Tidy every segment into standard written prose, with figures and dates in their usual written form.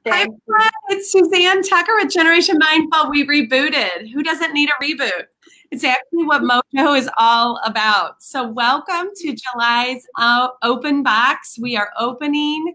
Hi, everyone. It's Suzanne Tucker with Generation Mindful. We rebooted. Who doesn't need a reboot? It's actually what MOJO is all about. So welcome to July's open box. We are opening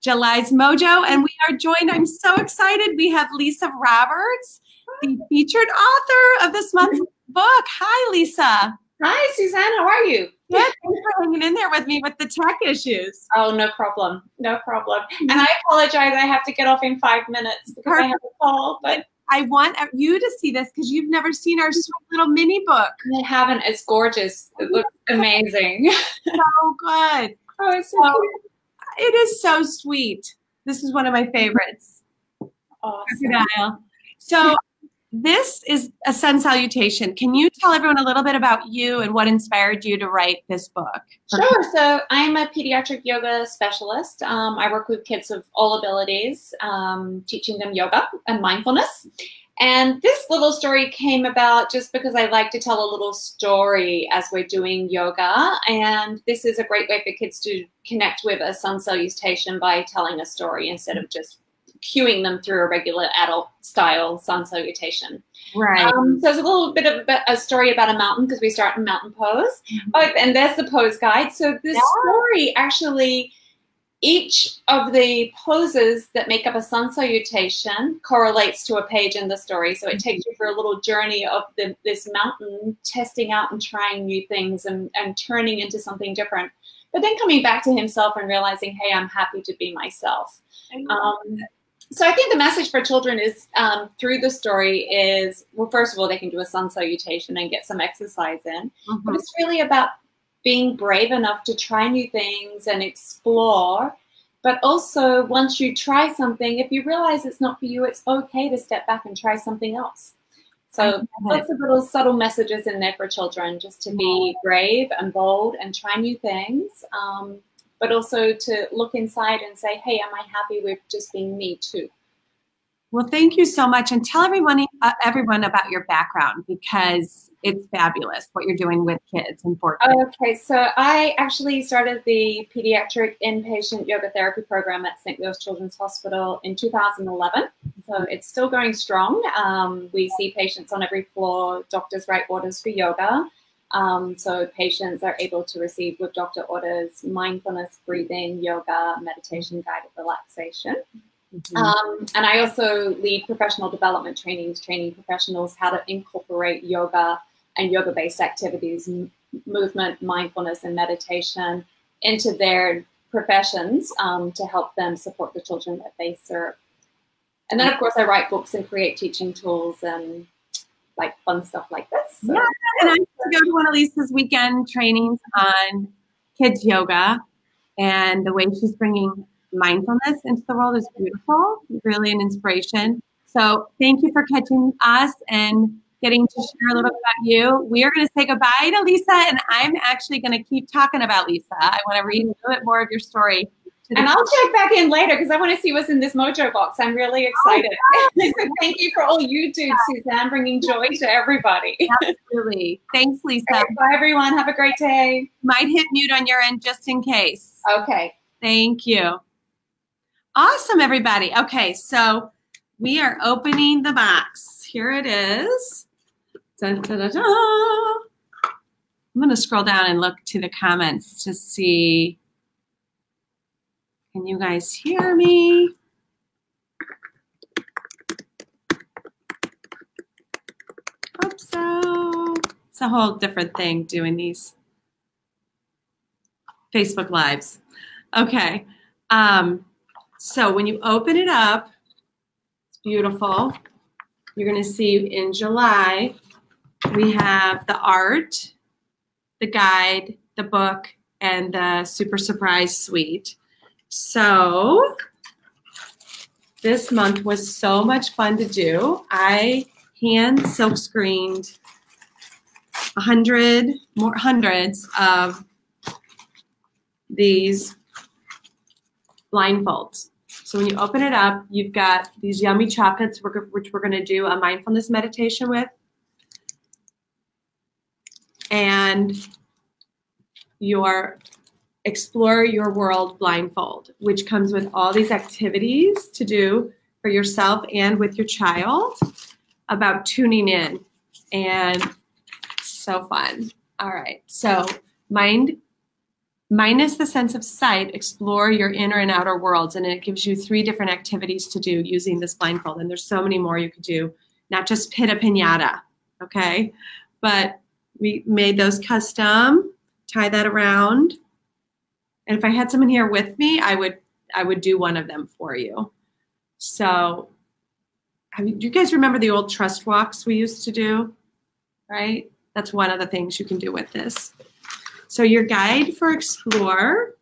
July's MOJO, and we are joined, I'm so excited, we have Lisa Roberts, the featured author of this month's book. Hi, Lisa. Hi, Suzanne. How are you? Good. Thanks for hanging in there with me with the tech issues. Oh, no problem. No problem. And I apologize. I have to get off in 5 minutes because I have a call. But I want you to see this because you've never seen our sweet little mini book. I haven't. It's gorgeous. It looks amazing. So good. Oh, it's so cute. It is so sweet. This is one of my favorites. Awesome. Crocodile. So this is a sun salutation. Can you tell everyone a little bit about you and what inspired you to write this book? Sure. So I'm a pediatric yoga specialist. I work with kids of all abilities, teaching them yoga and mindfulness. And this little story came about just because I like to tell a little story as we're doing yoga. And this is a great way for kids to connect with a sun salutation by telling a story instead of just cueing them through a regular adult style sun salutation. Right. So it's a little bit of a story about a mountain because we start in mountain pose. And there's the pose guide. So this story actually, each of the poses that make up a sun salutation correlates to a page in the story. So it takes you for a little journey of this mountain, testing out and trying new things and turning into something different. But then coming back to himself and realizing, hey, I'm happy to be myself. So I think the message for children is through the story is, well, first of all, they can do a sun salutation and get some exercise in. But it's really about being brave enough to try new things and explore. But also, once you try something, if you realize it's not for you, it's okay to step back and try something else. So lots of little subtle messages in there for children, just to be brave and bold and try new things. But also to look inside and say, hey, am I happy with just being me too? Well, thank you so much. And tell everyone about your background because it's fabulous what you're doing with kids and for kids. Okay, so I actually started the pediatric inpatient yoga therapy program at St. Louis Children's Hospital in 2011. So it's still going strong. We see patients on every floor. Doctors write orders for yoga. So patients are able to receive with doctor orders mindfulness, breathing, yoga, meditation, guided relaxation. And I also lead professional development trainings, training professionals how to incorporate yoga and yoga-based activities, movement, mindfulness, and meditation into their professions to help them support the children that they serve. And then, of course, I write books and create teaching tools and like fun stuff like this. So. Yeah, and I go to one of Lisa's weekend trainings on kids yoga, and the way she's bringing mindfulness into the world is beautiful, really an inspiration. So thank you for catching us and getting to share a little bit about you. We are going to say goodbye to Lisa, and I'm actually going to keep talking about Lisa. I want to read a little bit more of your story. And I'll check back in later because I want to see what's in this MOJO box. I'm really excited. So thank you for all you do, Suzanne, bringing joy to everybody. Absolutely. Thanks, Lisa. Right, bye, everyone. Have a great day. Might hit mute on your end just in case. Okay. Thank you. Awesome, everybody. Okay, so we are opening the box. Here it is. Dun, dun, dun, dun. I'm going to scroll down and look to the comments to see. Can you guys hear me? Hope so. It's a whole different thing doing these Facebook Lives. Okay. So when you open it up, it's beautiful. You're going to see in July, we have the art, the guide, the book, and the Super Surprise Suite. So this month was so much fun to do. I hand silk screened hundreds of these blindfolds. So when you open it up, you've got these yummy chocolates, which we're going to do a mindfulness meditation with. And your Explore Your World Blindfold, which comes with all these activities to do for yourself and with your child about tuning in. And so fun. All right. So minus the sense of sight, explore your inner and outer worlds. And it gives you 3 different activities to do using this blindfold. And there's so many more you could do, not just pit a piñata. Okay. But we made those custom, tie that around. And if I had someone here with me, I would do one of them for you. So do you guys remember the old trust walks we used to do? Right? That's one of the things you can do with this. So your guide for Explore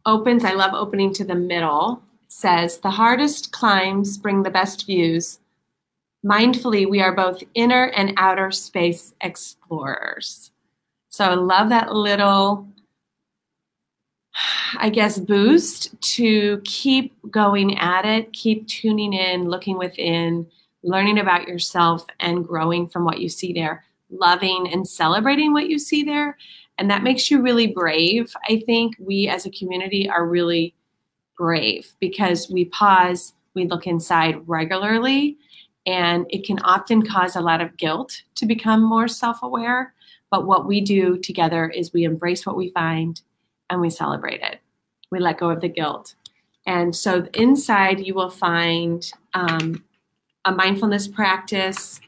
opens, I love opening to the middle. It says, the hardest climbs bring the best views. Mindfully, we are both inner and outer space explorers. So I love that little, I guess, boost to keep going at it, keep tuning in, looking within, learning about yourself and growing from what you see there, loving and celebrating what you see there. And that makes you really brave. I think we as a community are really brave because we pause, we look inside regularly, and it can often cause a lot of guilt to become more self-aware. But what we do together is we embrace what we find and we celebrate it. We let go of the guilt. And so inside you will find a mindfulness practice,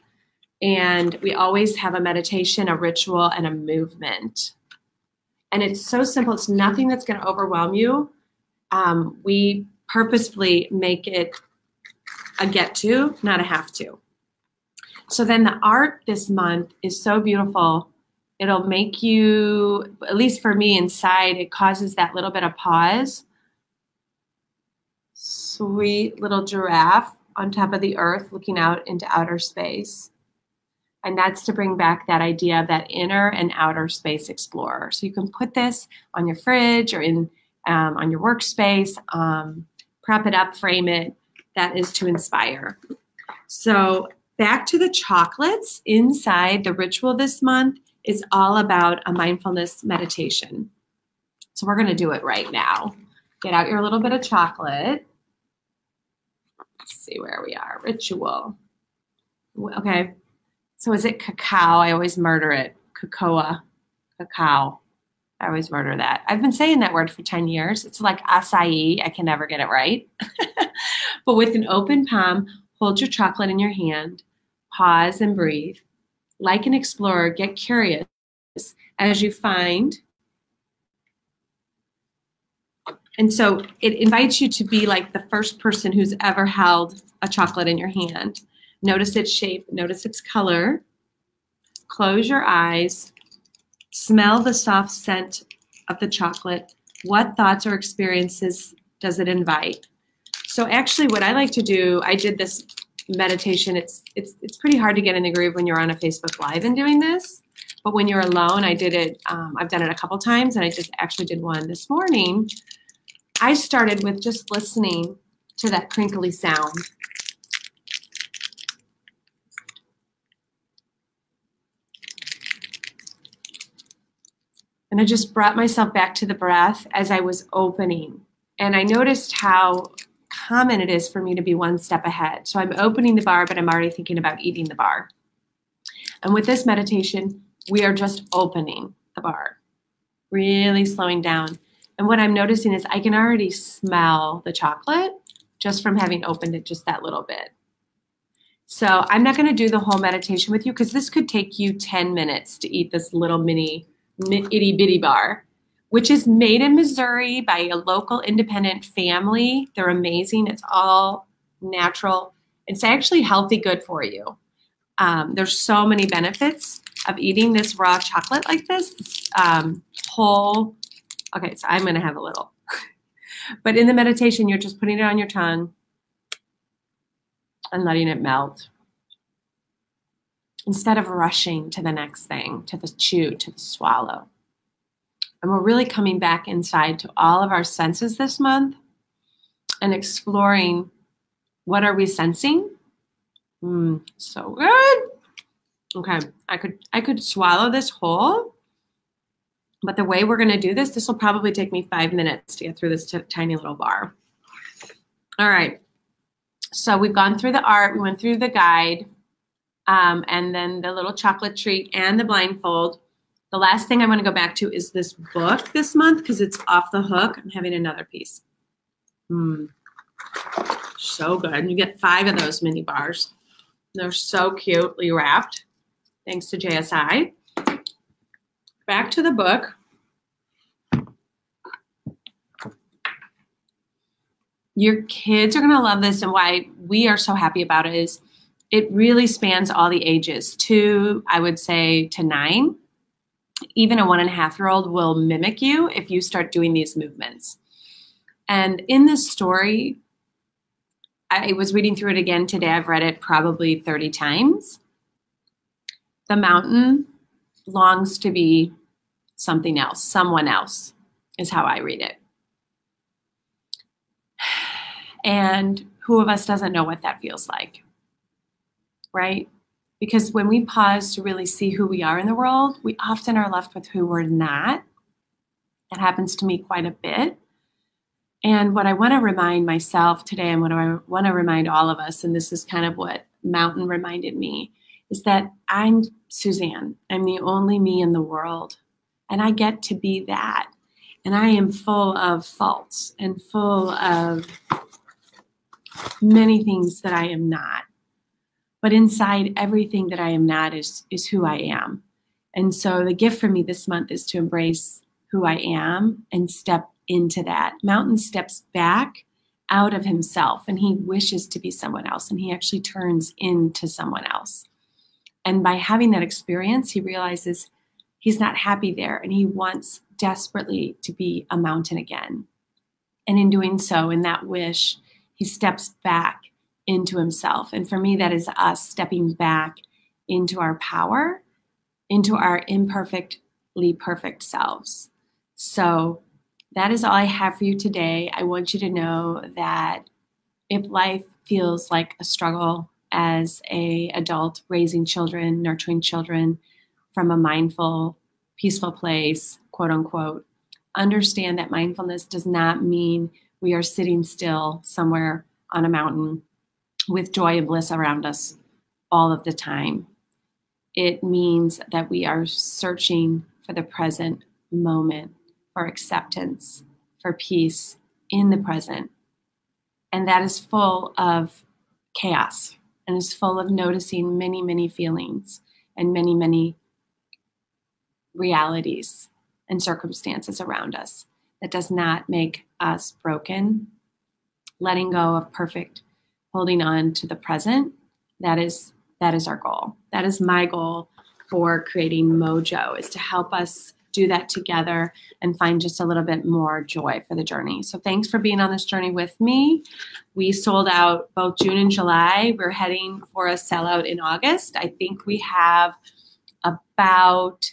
and we always have a meditation, a ritual, and a movement. And it's so simple. It's nothing that's going to overwhelm you. We purposefully make it a get to, not a have to. So then the art this month is so beautiful. It'll make you, at least for me inside, it causes that little bit of pause. Sweet little giraffe on top of the earth looking out into outer space. And that's to bring back that idea of that inner and outer space explorer. So you can put this on your fridge or in on your workspace, prop it up, frame it. That is to inspire. So back to the chocolates. Inside the ritual this month is all about a mindfulness meditation. So we're going to do it right now. Get out your little bit of chocolate. Let's see where we are. Ritual. Okay. So is it cacao? I always murder it. Cocoa. Cacao. I always murder that. I've been saying that word for 10 years. It's like acai. I can never get it right. But with an open palm, hold your chocolate in your hand. Pause and breathe. Like an explorer, get curious as you find. And so it invites you to be like the first person who's ever held a chocolate in your hand. Notice its shape, notice its color. Close your eyes. Smell the soft scent of the chocolate. What thoughts or experiences does it invite? So actually what I like to do, I did this meditation. It's pretty hard to get in the groove when you're on a Facebook Live and doing this. But when you're alone, I did it. I've done it a couple times, and I just actually did one this morning. I started with just listening to that crinkly sound. And I just brought myself back to the breath as I was opening. And I noticed how common it is for me to be one step ahead. So I'm opening the bar, but I'm already thinking about eating the bar. And with this meditation, we are just opening the bar, really slowing down. And what I'm noticing is I can already smell the chocolate just from having opened it just that little bit. So I'm not going to do the whole meditation with you because this could take you 10 minutes to eat this little mini itty bitty bar, which is made in Missouri by a local independent family. They're amazing. It's all natural. It's actually healthy, good for you. There's so many benefits of eating this raw chocolate like this. Whole. Okay, so I'm going to have a little. But in the meditation, you're just putting it on your tongue and letting it melt. Instead of rushing to the next thing, to the chew, to the swallow. And we're really coming back inside to all of our senses this month and exploring what are we sensing. So good. Okay, I could swallow this whole. But the way we're going to do this will probably take me 5 minutes to get through this tiny little bar. All right. So we've gone through the art, we went through the guide, and then the little chocolate treat and the blindfold. The last thing I want to go back to is this book this month because it's off the hook. I'm having another piece. So good. You get 5 of those mini bars. They're so cutely wrapped, thanks to JSI. Back to the book. Your kids are going to love this, and why we are so happy about it is it really spans all the ages, I would say, to 9. Even a 1.5-year-old will mimic you if you start doing these movements. And in this story, I was reading through it again today. I've read it probably 30 times. The mountain longs to be something else, someone else, is how I read it. And who of us doesn't know what that feels like, right? Because when we pause to really see who we are in the world, we often are left with who we're not. That happens to me quite a bit. And what I want to remind myself today, and what I want to remind all of us, and this is kind of what Mountain reminded me, is that I'm Suzanne. I'm the only me in the world. And I get to be that. And I am full of faults and full of many things that I am not. But inside everything that I am not is who I am. And so the gift for me this month is to embrace who I am and step into that. Mountain steps back out of himself and he wishes to be someone else, and he actually turns into someone else. And by having that experience, he realizes he's not happy there and he wants desperately to be a mountain again. And in doing so, in that wish, he steps back into himself. And for me, that is us stepping back into our power, into our imperfectly perfect selves. So that is all I have for you today. I want you to know that if life feels like a struggle as an adult raising children, nurturing children from a mindful, peaceful place, quote unquote, understand that mindfulness does not mean we are sitting still somewhere on a mountain with joy and bliss around us all of the time. It means that we are searching for the present moment, for acceptance, for peace in the present. And that is full of chaos and is full of noticing many, many feelings and many, many realities and circumstances around us. That does not make us broken. Letting go of perfect, holding on to the present, that is our goal. That is my goal for creating MOJO, is to help us do that together and find just a little bit more joy for the journey. So thanks for being on this journey with me. We sold out both June and July. We're heading for a sellout in August. I think we have about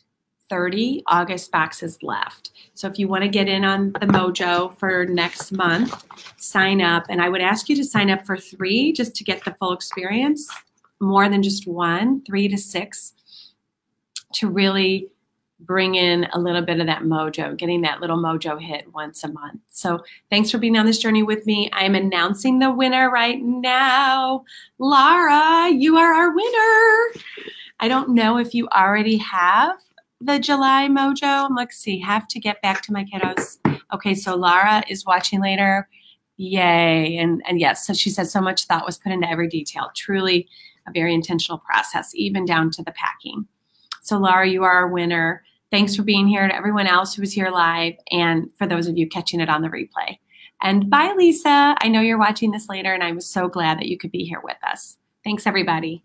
30 August boxes left. So if you want to get in on the MOJO for next month, sign up. And I would ask you to sign up for 3 just to get the full experience, more than just 1, 3 to 6, to really bring in a little bit of that MOJO, getting that little MOJO hit once a month. So thanks for being on this journey with me. I am announcing the winner right now. Lara, you are our winner. I don't know if you already have the July MOJO. Let's see, have to get back to my kiddos. Okay, so Lara is watching later. Yay. And yes, so she said so much thought was put into every detail. Truly a very intentional process, even down to the packing. So Lara, you are our winner. Thanks for being here. To everyone else who was here live, and for those of you catching it on the replay. And bye, Lisa. I know you're watching this later, and I was so glad that you could be here with us. Thanks, everybody.